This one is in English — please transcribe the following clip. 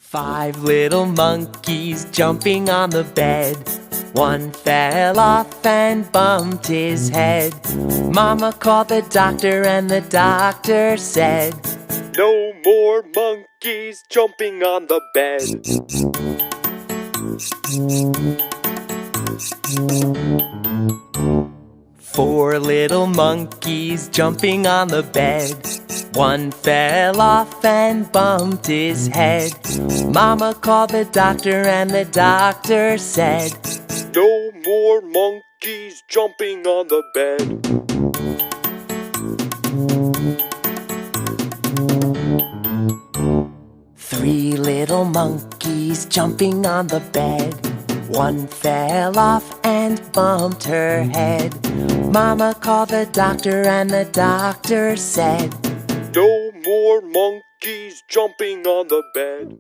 Five little monkeys jumping on the bed. One fell off and bumped his head. Mama called the doctor and the doctor said, "No more monkeys jumping on the bed." Four little monkeys jumping on the bed. One fell off and bumped his head. Mama called the doctor and the doctor said, "No more monkeys jumping on the bed." Three little monkeys jumping on the bed. One fell off and bumped her head. Mama called the doctor and the doctor said, "No more monkeys jumping on the bed."